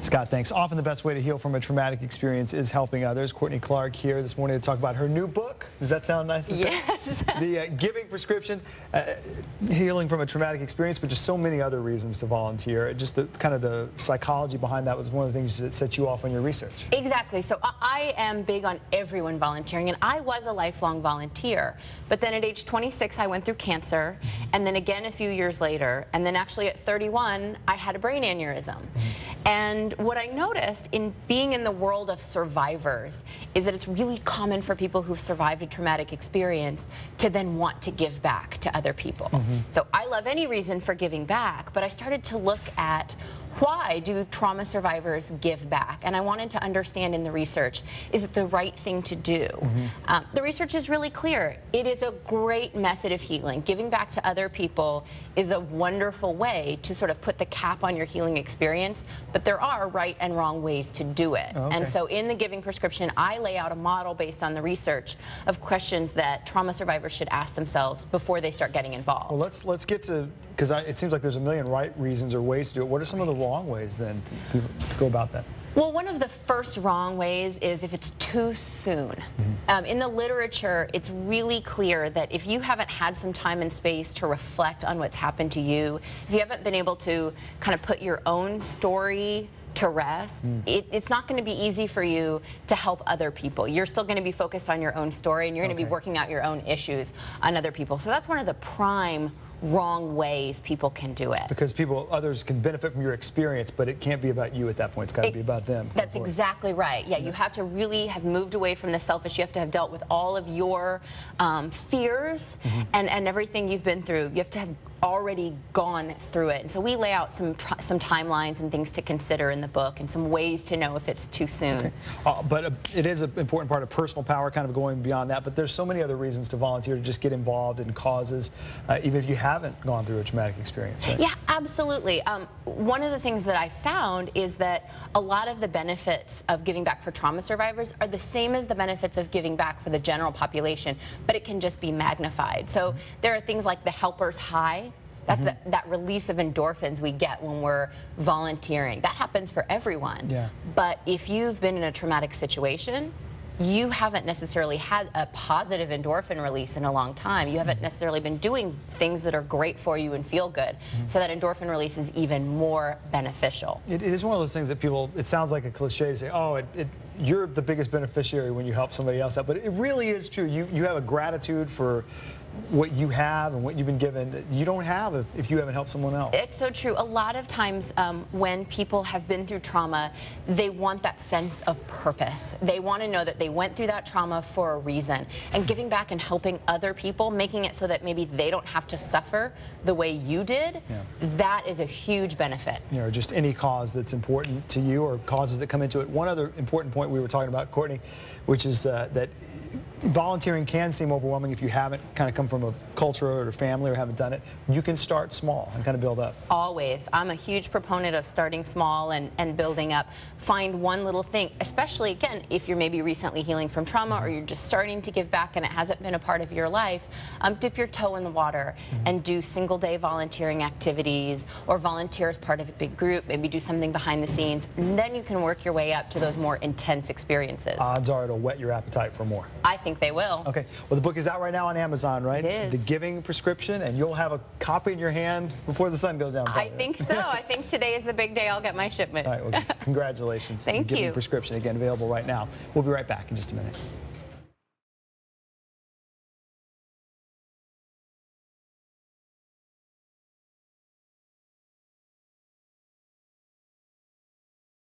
Scott, thanks. Often the best way to heal from a traumatic experience is helping others. Courtney Clark here this morning to talk about her new book. Does that sound nice to say? Yes. The Giving Prescription, healing from a traumatic experience, but just so many other reasons to volunteer. Just the kind of the psychology behind that was one of the things that set you off on your research. Exactly. So I am big on everyone volunteering, and I was a lifelong volunteer. But then at age 26, I went through cancer, and then again a few years later, and then actually at 31, I had a brain aneurysm. And what I noticed in being in the world of survivors is that it's really common for people who've survived a traumatic experience to then want to give back to other people. So I love any reason for giving back, but I started to look at why do trauma survivors give back? And I wanted to understand in the research, is it the right thing to do? The research is really clear. It is a great method of healing. Giving back to other people is a wonderful way to sort of put the cap on your healing experience, but there are right and wrong ways to do it. And so in the Giving Prescription, I lay out a model based on the research of questions that trauma survivors should ask themselves before they start getting involved. Well, let's get to, because it seems like there's a million right reasons or ways to do it. What are some of the wrong ways then to go about that? Well, one of the first wrong ways is if it's too soon. In the literature, it's really clear that if you haven't had some time and space to reflect on what's happened to you, if you haven't been able to kind of put your own story to rest, it's not going to be easy for you to help other people. You're still going to be focused on your own story, and you're going to be working out your own issues on other people. So that's one of the prime wrong ways people can do it. Because others can benefit from your experience, but it can't be about you at that point. It's got to be about them. That's exactly right. Yeah, you have to really have moved away from the selfish. You have to have dealt with all of your fears and everything you've been through. You have to have already gone through it. And so we lay out some timelines and things to consider in the book and some ways to know if it's too soon. But it is an important part of personal power, kind of going beyond that. But there's so many other reasons to volunteer, to just get involved in causes, even if you haven't gone through a traumatic experience, right? Yeah, absolutely. One of the things that I found is that a lot of the benefits of giving back for trauma survivors are the same as the benefits of giving back for the general population, but it can just be magnified. So there are things like the helper's high. That's that release of endorphins we get when we're volunteering. That happens for everyone. Yeah. But if you've been in a traumatic situation, you haven't necessarily had a positive endorphin release in a long time. You haven't necessarily been doing things that are great for you and feel good. So that endorphin release is even more beneficial. It is one of those things that people, it sounds like a cliche to say, oh, you're the biggest beneficiary when you help somebody else out. But it really is true. You have a gratitude for what you have and what you've been given that you don't have if you haven't helped someone else. It's so true. A lot of times when people have been through trauma, they want that sense of purpose. They want to know that they went through that trauma for a reason. And giving back and helping other people, making it so that maybe they don't have to suffer the way you did, that is a huge benefit. You know, just any cause that's important to you or causes that come into it. One other important point we were talking about, Courtney, which is that volunteering can seem overwhelming if you haven't kind of come from a culture or a family or haven't done it. You can start small and kind of build up. Always. I'm a huge proponent of starting small and building up. Find one little thing, especially, again, if you're maybe recently healing from trauma or you're just starting to give back and it hasn't been a part of your life, dip your toe in the water and do single-day volunteering activities or volunteer as part of a big group, maybe do something behind the scenes, and then you can work your way up to those more intense experiences. Odds are it'll whet your appetite for more. I think they will. Okay. Well, the book is out right now on Amazon, right? It is. The Giving Prescription, and you'll have a copy in your hand before the sun goes down. I think so. I think today is the big day I'll get my shipment. All right. Well, congratulations. Thank you. Giving Prescription, again, available right now. We'll be right back in just a minute.